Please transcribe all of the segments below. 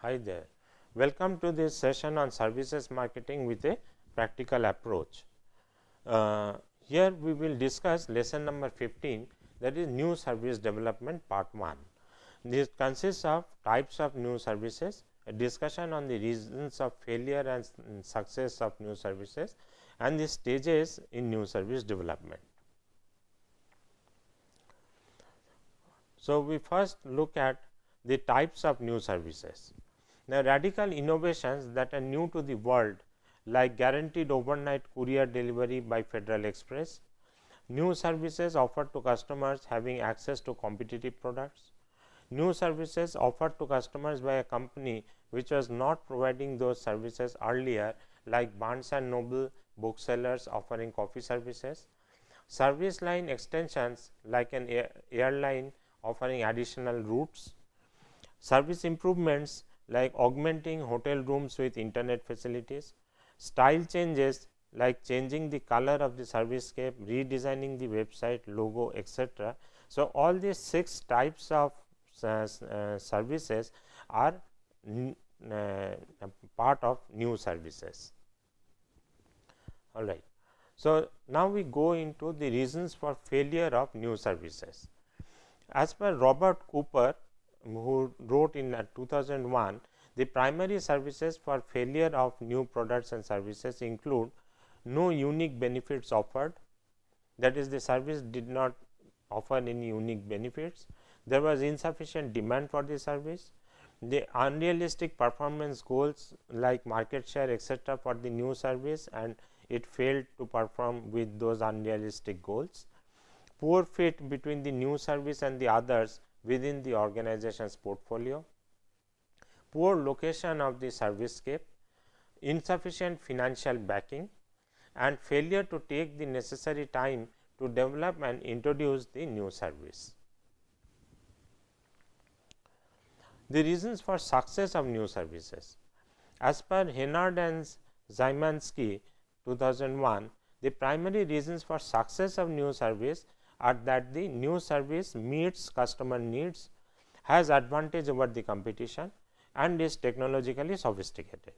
Hi there. Welcome to this session on services marketing with a practical approach. Here we will discuss lesson number 15, that is new service development part 1. This consists of types of new services, a discussion on the reasons of failure and success of new services, and the stages in new service development. So, we first look at the types of new services. Now, radical innovations that are new to the world, like guaranteed overnight courier delivery by Federal Express, new services offered to customers having access to competitive products, new services offered to customers by a company which was not providing those services earlier, like Barnes and Noble booksellers offering coffee services, service line extensions like an airline offering additional routes, service improvements like augmenting hotel rooms with internet facilities, style changes like changing the color of the servicescape, redesigning the website logo, etc. So, all these 6 types of services are part of new services. All right. So, now we go into the reasons for failure of new services. As per Robert Cooper, who wrote in 2001, the primary services for failure of new products and services include no unique benefits offered, that is, the service did not offer any unique benefits, there was insufficient demand for the service, the unrealistic performance goals like market share, etc., for the new service and it failed to perform with those unrealistic goals, poor fit between the new service and the others within the organization's portfolio, poor location of the servicescape, insufficient financial backing, and failure to take the necessary time to develop and introduce the new service. The reasons for success of new services. As per Hennard and Zymanski 2001, the primary reasons for success of new service are that the new service meets customer needs, has advantage over the competition and is technologically sophisticated.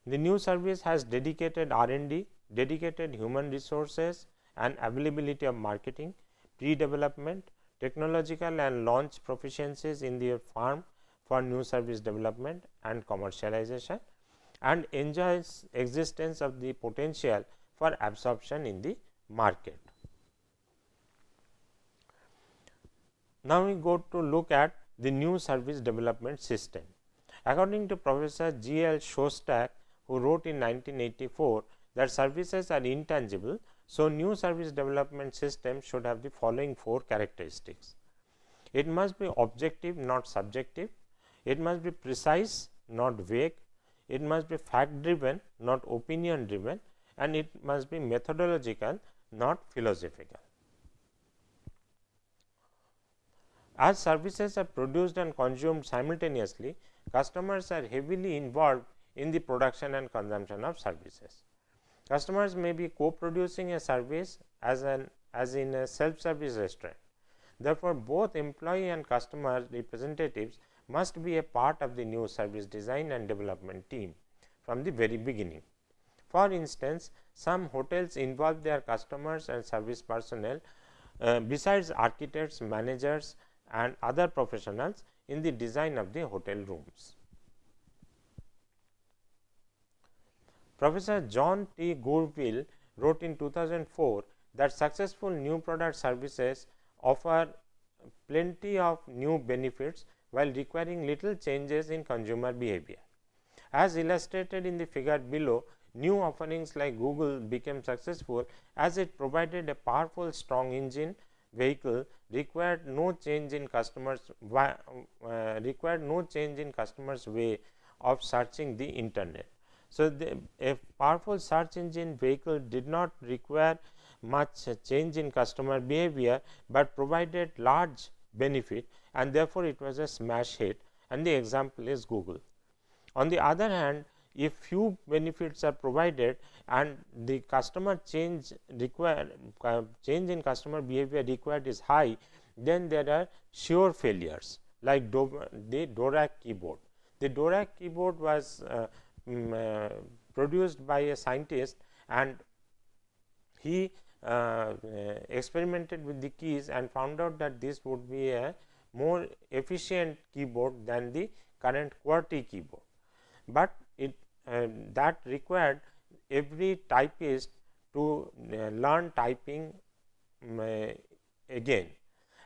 The new service has dedicated R&D, dedicated human resources and availability of marketing, pre-development, technological and launch proficiencies in the firm for new service development and commercialization, and enjoys existence of the potential for absorption in the market. Now, we go to look at the new service development system. According to Professor G. L. Shostak, who wrote in 1984 that services are intangible, so new service development system should have the following 4 characteristics. It must be objective, not subjective. It must be precise, not vague. It must be fact driven, not opinion driven, and it must be methodological, not philosophical. As services are produced and consumed simultaneously, customers are heavily involved in the production and consumption of services. Customers may be co-producing a service as in a self-service restaurant. Therefore, both employee and customer representatives must be a part of the new service design and development team from the very beginning. For instance, some hotels involve their customers and service personnel besides architects, managers and other professionals in the design of the hotel rooms. Professor John T. Gourville wrote in 2004 that successful new product services offer plenty of new benefits while requiring little changes in consumer behavior. As illustrated in the figure below, new offerings like Google became successful as it provided a powerful strong engine vehicle, required no change in customers way of searching the internet. So, a powerful search engine vehicle did not require much change in customer behavior, but provided large benefit, and therefore, it was a smash hit, and the example is Google. On the other hand, if few benefits are provided and the customer change in customer behavior required is high, then there are sure failures like the Dvorak keyboard. The Dvorak keyboard was produced by a scientist, and he experimented with the keys and found out that this would be a more efficient keyboard than the current QWERTY keyboard, but it that required every typist to learn typing again,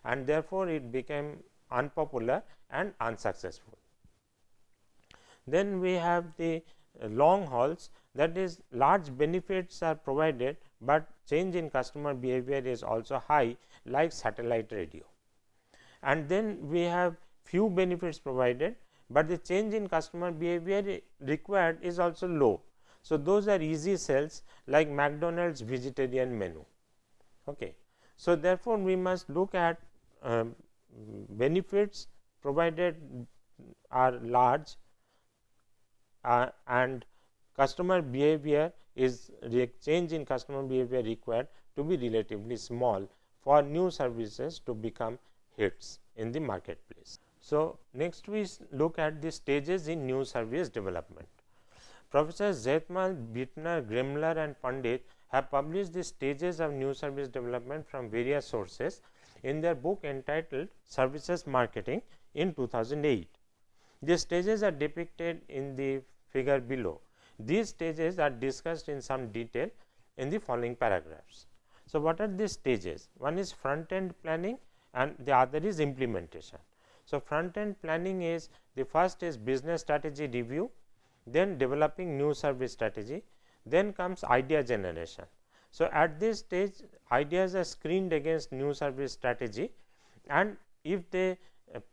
and therefore, it became unpopular and unsuccessful. Then we have the long hauls, that is large benefits are provided, but change in customer behavior is also high, like satellite radio. And then we have few benefits provided, but the change in customer behavior required is also low. So, those are easy sales like McDonald's vegetarian menu. Okay. So, therefore, we must look at benefits provided are large and customer behavior is change in customer behavior required to be relatively small for new services to become hits in the marketplace. So, next we look at the stages in new service development. Professor Zetmal, Bittner, Gremler and Pandit have published the stages of new service development from various sources in their book entitled Services Marketing in 2008. These stages are depicted in the figure below. These stages are discussed in some detail in the following paragraphs. So, what are these stages? One is front end planning and the other is implementation. So, front end planning is, the first is business strategy review, then developing new service strategy, then comes idea generation. So, at this stage ideas are screened against new service strategy, and if they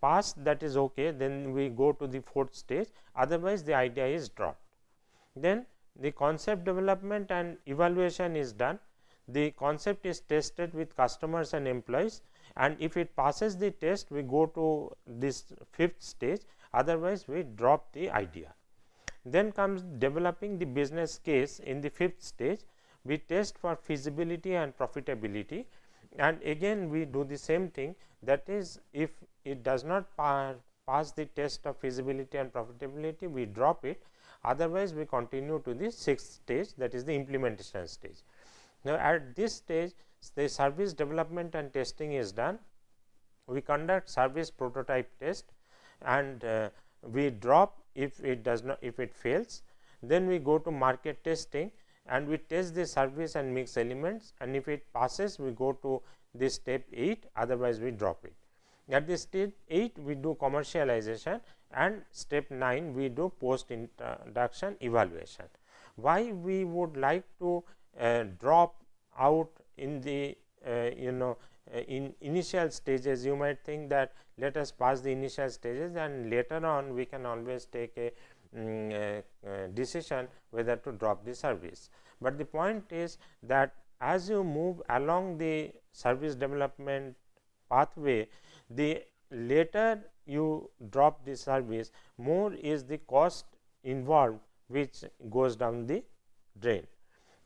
pass, that is okay, then we go to the fourth stage, otherwise the idea is dropped. Then the concept development and evaluation is done. The concept is tested with customers and employees, and if it passes the test, we go to this fifth stage, otherwise we drop the idea. Then comes developing the business case in the fifth stage. We test for feasibility and profitability, and again we do the same thing, that is, if it does not pass the test of feasibility and profitability, we drop it, otherwise we continue to the sixth stage, that is the implementation stage. Now, at this stage the service development and testing is done. We conduct service prototype test and we drop if it does not, if it fails. Then we go to market testing and we test the service and mix elements, and if it passes, we go to this step 8, otherwise we drop it. At this step 8 we do commercialization, and step 9 we do post introduction evaluation. Why we would like to drop out in the in initial stages? You might think that let us pass the initial stages and later on we can always take a decision whether to drop the service. But the point is that as you move along the service development pathway, the later you drop the service, more is the cost involved which goes down the drain.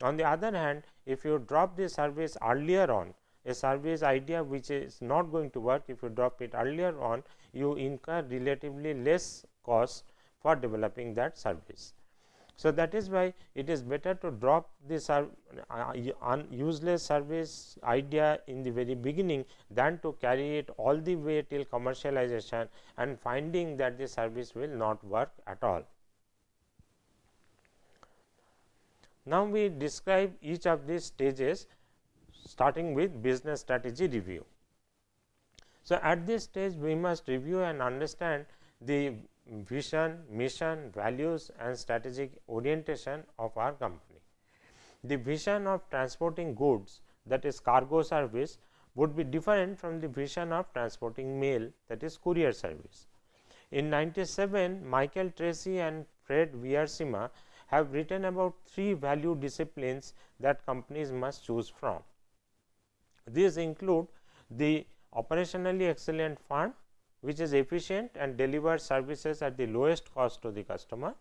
On the other hand, if you drop the service earlier on, a service idea which is not going to work, if you drop it earlier on, you incur relatively less cost for developing that service. So, that is why it is better to drop this useless service idea in the very beginning than to carry it all the way till commercialization and finding that the service will not work at all. Now, we describe each of these stages, starting with business strategy review. So, at this stage we must review and understand the vision, mission, values and strategic orientation of our company. The vision of transporting goods, that is cargo service, would be different from the vision of transporting mail, that is courier service. In 97, Michael Tracy and Fred Viersima have written about 3 value disciplines that companies must choose from. These include the operationally excellent firm, which is efficient and delivers services at the lowest cost to the customer;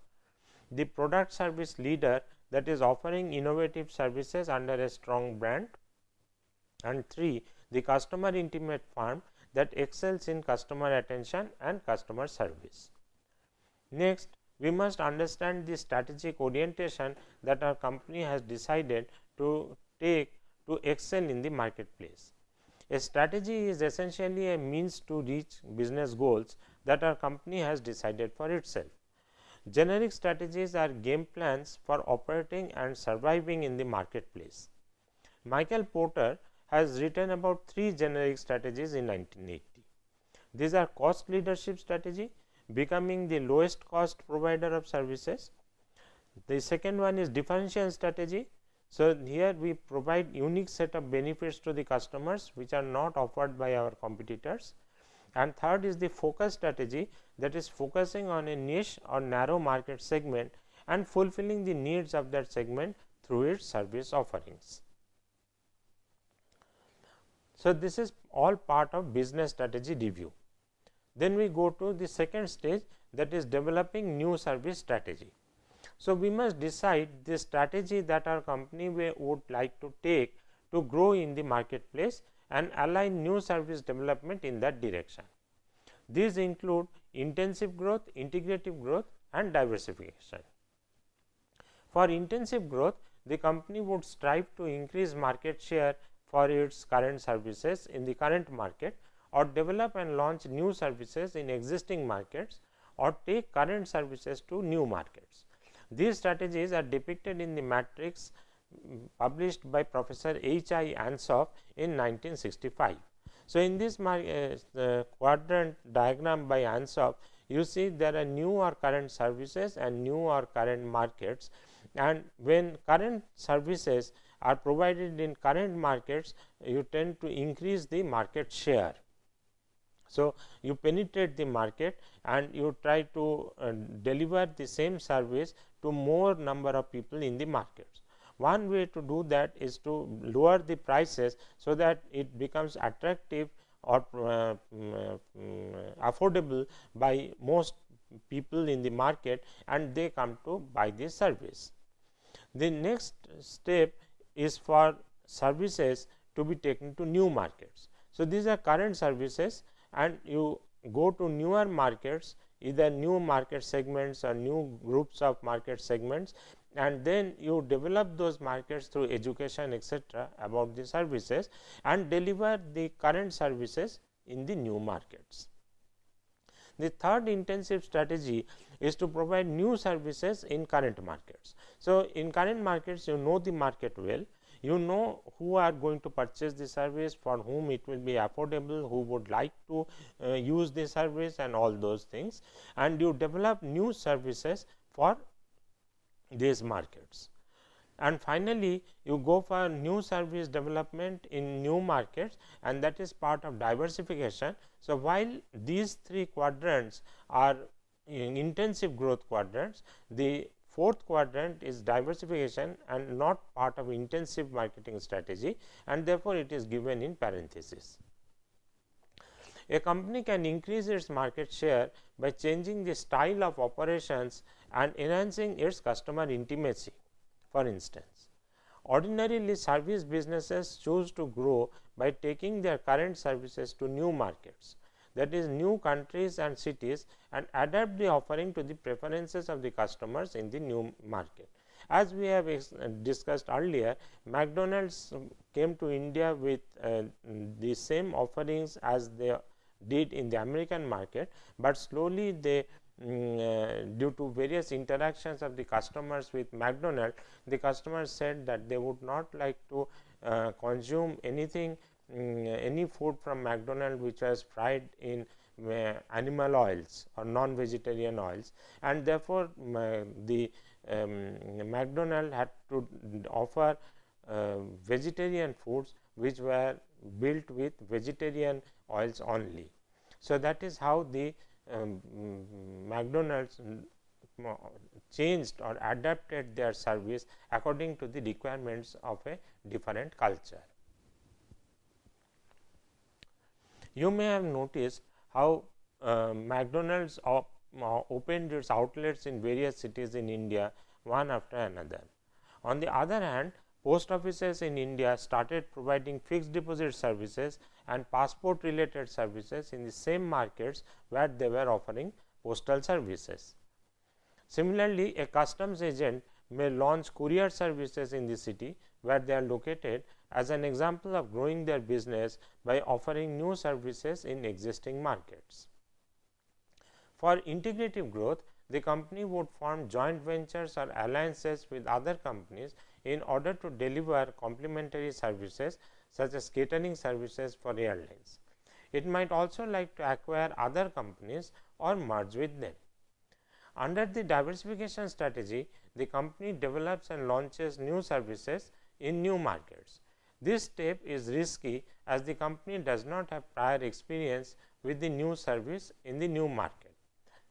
the product service leader, that is offering innovative services under a strong brand; and 3, the customer intimate firm that excels in customer attention and customer service. Next, we must understand the strategic orientation that our company has decided to take to excel in the marketplace. A strategy is essentially a means to reach business goals that our company has decided for itself. Generic strategies are game plans for operating and surviving in the marketplace. Michael Porter has written about 3 generic strategies in 1980. These are cost leadership strategy, becoming the lowest cost provider of services. The second one is differential strategy. So, here we provide unique set of benefits to the customers which are not offered by our competitors. And third is the focus strategy, that is focusing on a niche or narrow market segment and fulfilling the needs of that segment through its service offerings. So, this is all part of business strategy review. Then we go to the second stage, that is developing new service strategy. So, we must decide the strategy that our company would like to take to grow in the marketplace and align new service development in that direction. These include intensive growth, integrative growth and diversification. For intensive growth, the company would strive to increase market share for its current services in the current market, or develop and launch new services in existing markets, or take current services to new markets. These strategies are depicted in the matrix published by Professor H.I. Ansoff in 1965. So, in this quadrant diagram by Ansoff, you see there are new or current services and new or current markets, and when current services are provided in current markets, you tend to increase the market share. So, you penetrate the market and you try to deliver the same service to more number of people in the markets. One way to do that is to lower the prices, so that it becomes attractive or affordable by most people in the market, and they come to buy this service. The next step is for services to be taken to new markets. So, these are current services and you go to newer markets, either new market segments or new groups of market segments, and then you develop those markets through education etc. about the services and deliver the current services in the new markets. The third intensive strategy is to provide new services in current markets. So, in current markets, you know the market well, you know who are going to purchase the service, for whom it will be affordable, who would like to use the service and all those things, and you develop new services for these markets. And finally, you go for new service development in new markets, and that is part of diversification. So, while these 3 quadrants are intensive growth quadrants, the fourth quadrant is diversification and not part of intensive marketing strategy, and therefore, it is given in parenthesis. A company can increase its market share by changing the style of operations and enhancing its customer intimacy. For instance, ordinarily service businesses choose to grow by taking their current services to new markets, that is new countries and cities, and adapt the offering to the preferences of the customers in the new market. As we have discussed earlier, McDonald's came to India with the same offerings as they did in the American market, but slowly they due to various interactions of the customers with McDonald's, the customers said that they would not like to consume anything, any food from McDonald's which was fried in animal oils or non-vegetarian oils, and therefore, the McDonald's had to offer vegetarian foods which were built with vegetarian oils only. So, that is how the McDonald's changed or adapted their service according to the requirements of a different culture. You may have noticed how McDonald's opened its outlets in various cities in India one after another. On the other hand, post offices in India started providing fixed deposit services and passport related services in the same markets where they were offering postal services. Similarly, a customs agent may launch courier services in the city where they are located as an example of growing their business by offering new services in existing markets. For integrative growth, the company would form joint ventures or alliances with other companies in order to deliver complementary services such as catering services for airlines. It might also like to acquire other companies or merge with them. Under the diversification strategy, the company develops and launches new services in new markets. This step is risky as the company does not have prior experience with the new service in the new market.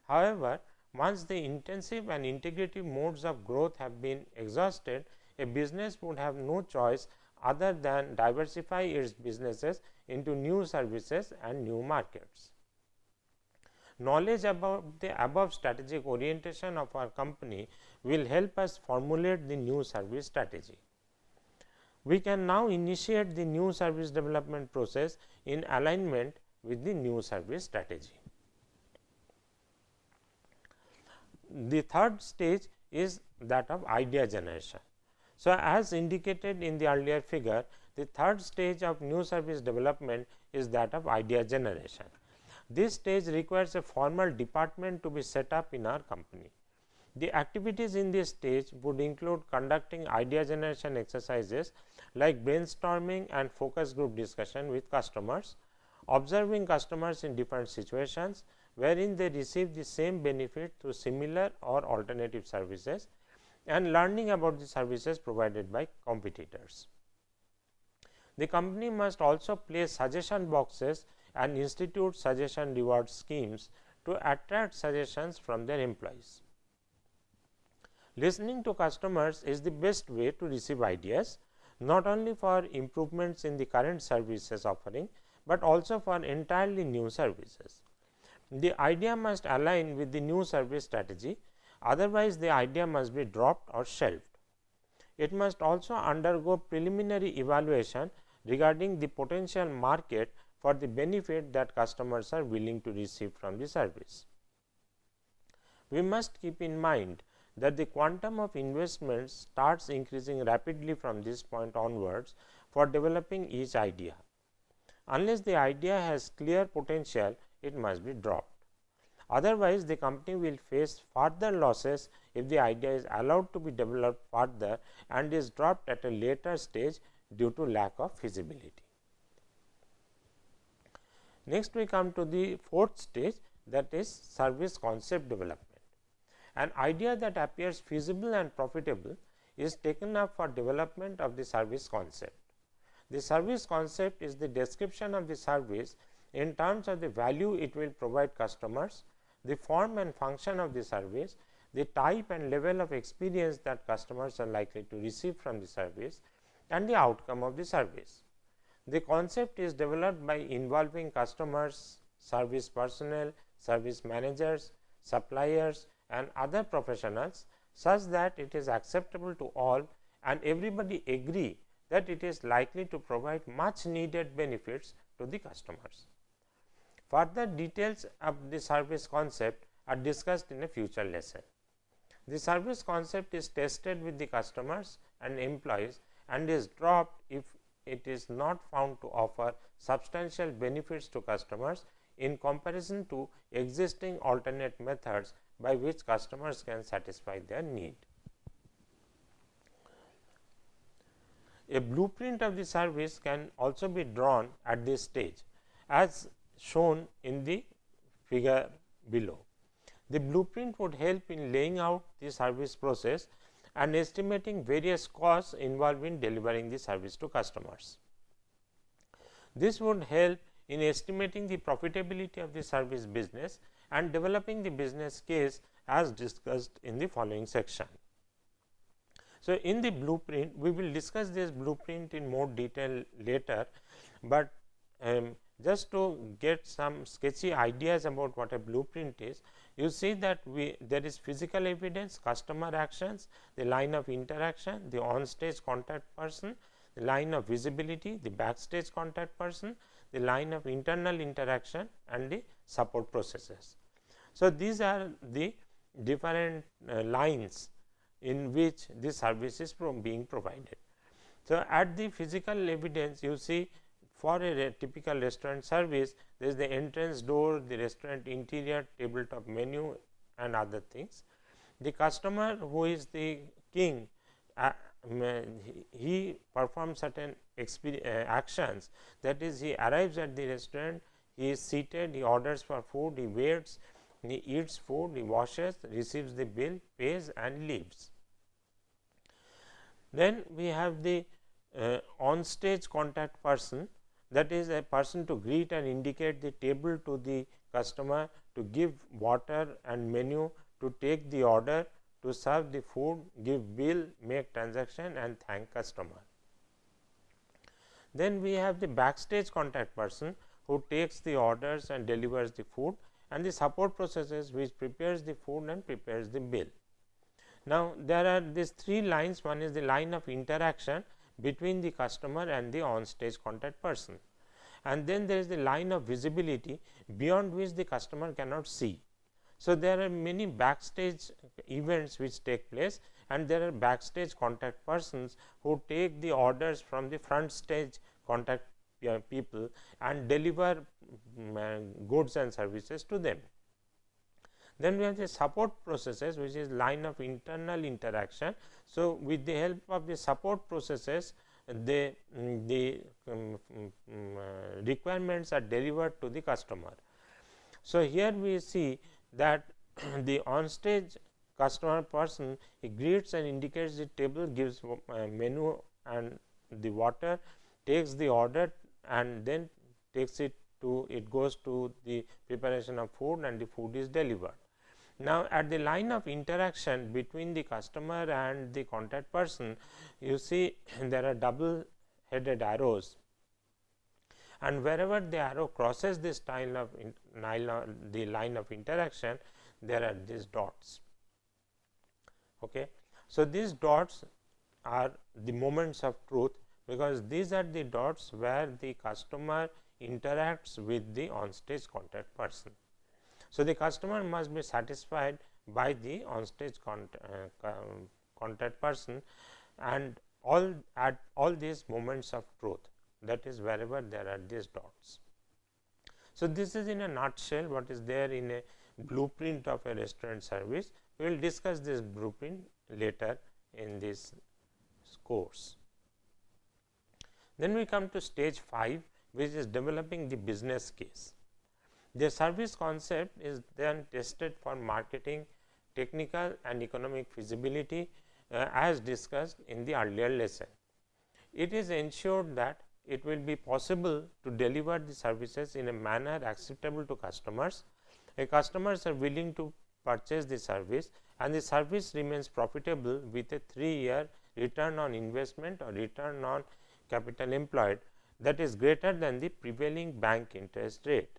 However, once the intensive and integrative modes of growth have been exhausted, a business would have no choice other than diversify its businesses into new services and new markets. Knowledge about the above strategic orientation of our company will help us formulate the new service strategy. We can now initiate the new service development process in alignment with the new service strategy. The third stage is that of idea generation. So, as indicated in the earlier figure, the third stage of new service development is that of idea generation. This stage requires a formal department to be set up in our company. The activities in this stage would include conducting idea generation exercises like brainstorming and focus group discussion with customers, observing customers in different situations wherein they receive the same benefit through similar or alternative services, and learning about the services provided by competitors. The company must also place suggestion boxes and institute suggestion reward schemes to attract suggestions from their employees. Listening to customers is the best way to receive ideas, not only for improvements in the current services offering, but also for entirely new services. The idea must align with the new service strategy, otherwise the idea must be dropped or shelved. It must also undergo preliminary evaluation regarding the potential market for the benefit that customers are willing to receive from the service. We must keep in mind that the quantum of investments starts increasing rapidly from this point onwards for developing each idea. Unless the idea has clear potential, it must be dropped. Otherwise, the company will face further losses if the idea is allowed to be developed further and is dropped at a later stage due to lack of feasibility. Next, we come to the fourth stage, that is service concept development. An idea that appears feasible and profitable is taken up for development of the service concept. The service concept is the description of the service in terms of the value it will provide customers, the form and function of the service, the type and level of experience that customers are likely to receive from the service, and the outcome of the service. The concept is developed by involving customers, service personnel, service managers, suppliers, and other professionals such that it is acceptable to all and everybody agree that it is likely to provide much needed benefits to the customers. Further details of the service concept are discussed in a future lesson. The service concept is tested with the customers and employees and is dropped if it is not found to offer substantial benefits to customers in comparison to existing alternate methods by which customers can satisfy their need. A blueprint of the service can also be drawn at this stage, as shown in the figure below. The blueprint would help in laying out the service process and estimating various costs involved in delivering the service to customers. This would help in estimating the profitability of the service business and developing the business case as discussed in the following section. So, in the blueprint, we will discuss this blueprint in more detail later, but just to get some sketchy ideas about what a blueprint is, you see that there is physical evidence, customer actions, the line of interaction, the on-stage contact person, the line of visibility, the backstage contact person, the line of internal interaction, and the support processes. So, these are the different lines in which this service is being provided. So, at the physical evidence you see, for a typical restaurant service, there is the entrance door, the restaurant interior, tabletop menu and other things. The customer, who is the king, he performs certain actions, that is, he arrives at the restaurant, he is seated, he orders for food, he waits, he eats food, he washes, receives the bill, pays and leaves. Then we have the on-stage contact person, that is a person to greet and indicate the table to the customer, to give water and menu, to take the order, to serve the food, give bill, make transaction and thank customer. Then we have the backstage contact person, who takes the orders and delivers the food, and the support processes which prepares the food and prepares the bill. Now, there are these three lines. One is the line of interaction between the customer and the on-stage contact person, and then there is the line of visibility beyond which the customer cannot see. So, there are many backstage events which take place, and there are backstage contact persons who take the orders from the front stage contact people and deliver goods and services to them. Then we have the support processes, which is line of internal interaction. So, with the help of the support processes, the requirements are delivered to the customer. So, here we see that the on-stage customer person, he greets and indicates the table, gives menu and the water, takes the order and then takes it to, it goes to the preparation of food and the food is delivered. Now, at the line of interaction between the customer and the contact person, you see there are double headed arrows, and wherever the arrow crosses this line of interaction, there are these dots. Okay. So, these dots are the moments of truth, because these are the dots where the customer interacts with the on-stage contact person. So, the customer must be satisfied by the on-stage contact person, and at all these moments of truth, that is wherever there are these dots. So, this is in a nutshell what is there in a blueprint of a restaurant service. We will discuss this blueprint later in this course. Then we come to stage 5, which is developing the business case. The service concept is then tested for marketing, technical and economic feasibility, as discussed in the earlier lesson. It is ensured that it will be possible to deliver the services in a manner acceptable to customers. Customers are willing to purchase the service, and the service remains profitable with a 3-year return on investment or return on capital employed that is greater than the prevailing bank interest rate.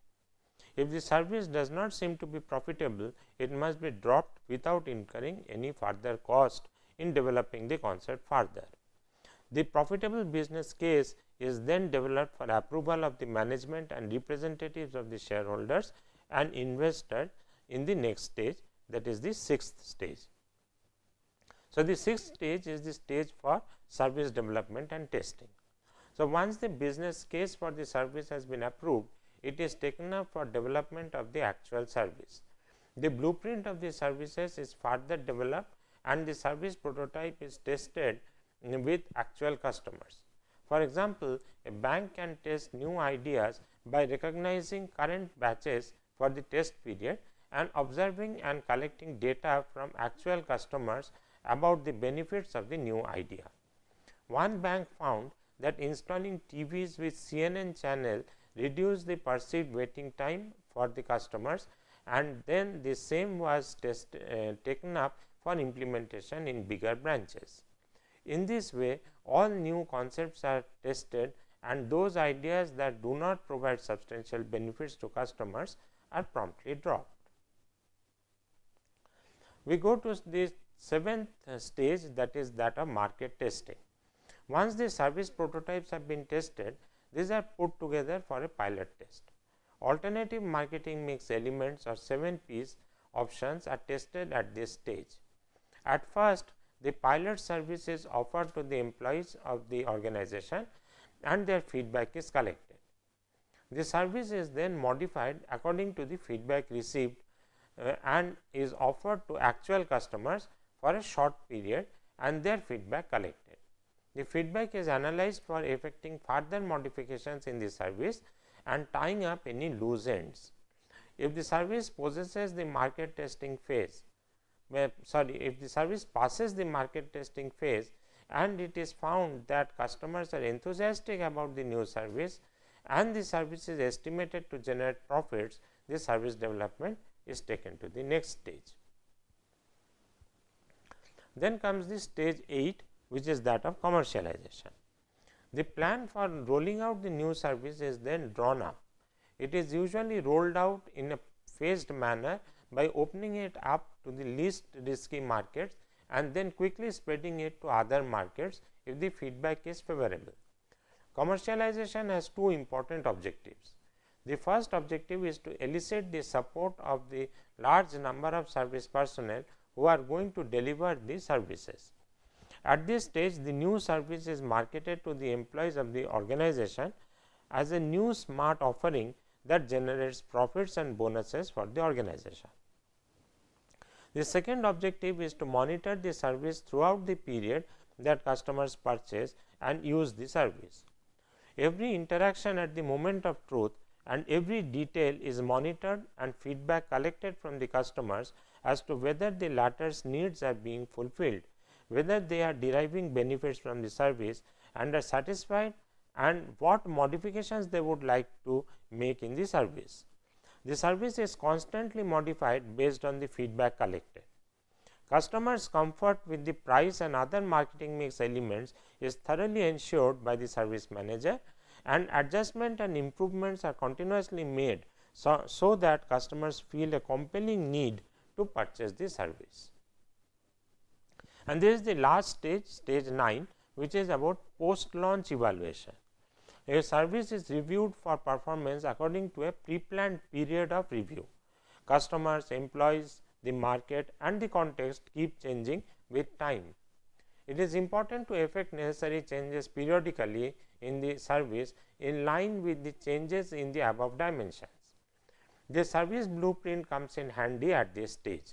If the service does not seem to be profitable, it must be dropped without incurring any further cost in developing the concept further. The profitable business case is then developed for approval of the management and representatives of the shareholders and investors in the next stage, that is the 6th stage. So, the 6th stage is the stage for service development and testing. So, once the business case for the service has been approved, it is taken up for development of the actual service. The blueprint of the services is further developed and the service prototype is tested with actual customers. For example, a bank can test new ideas by recognizing current batches for the test period and observing and collecting data from actual customers about the benefits of the new idea. One bank found that installing TVs with CNN channel reduced the perceived waiting time for the customers, and then the same was taken up for implementation in bigger branches. In this way, all new concepts are tested, and those ideas that do not provide substantial benefits to customers are promptly dropped. We go to the 7th stage, that is that of market testing. Once the service prototypes have been tested, these are put together for a pilot test. Alternative marketing mix elements, or 7 Ps, options are tested at this stage. At first, the pilot service is offered to the employees of the organization and their feedback is collected. The service is then modified according to the feedback received and is offered to actual customers for a short period and their feedback collected. The feedback is analyzed for effecting further modifications in the service and tying up any loose ends. If the service possesses the market testing phase, if the service passes the market testing phase and it is found that customers are enthusiastic about the new service and the service is estimated to generate profits, the service development is taken to the next stage. Then comes the stage 8, which is that of commercialization. The plan for rolling out the new service is then drawn up. It is usually rolled out in a phased manner by opening it up to the least risky markets and then quickly spreading it to other markets if the feedback is favorable. Commercialization has two important objectives. The first objective is to elicit the support of the large number of service personnel who are going to deliver the services. At this stage, the new service is marketed to the employees of the organization as a new smart offering that generates profits and bonuses for the organization. The second objective is to monitor the service throughout the period that customers purchase and use the service. Every interaction at the moment of truth and every detail is monitored and feedback collected from the customers as to whether the latter's needs are being fulfilled, whether they are deriving benefits from the service and are satisfied, and what modifications they would like to make in the service. The service is constantly modified based on the feedback collected. Customers' comfort with the price and other marketing mix elements is thoroughly ensured by the service manager, and adjustment and improvements are continuously made so that customers feel a compelling need to purchase the service. And this is the last stage, stage 9, which is about post-launch evaluation. A service is reviewed for performance according to a pre-planned period of review. Customers, employees, the market and the context keep changing with time. It is important to effect necessary changes periodically in the service in line with the changes in the above dimensions. The service blueprint comes in handy at this stage.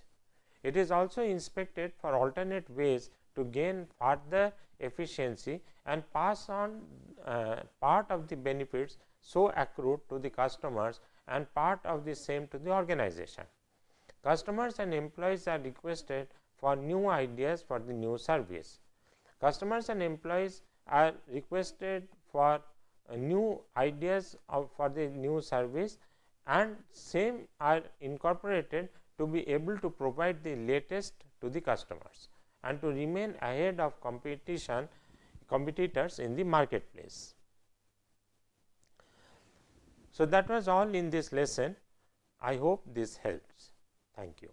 It is also inspected for alternate ways to gain further efficiency and pass on part of the benefits so accrued to the customers and part of the same to the organization. Customers and employees are requested for new ideas for the new service. Customers and employees are requested for new ideas for the new service, and same are incorporated to be able to provide the latest to the customers and to remain ahead of competitors in the marketplace. So, that was all in this lesson. I hope this helps. Thank you.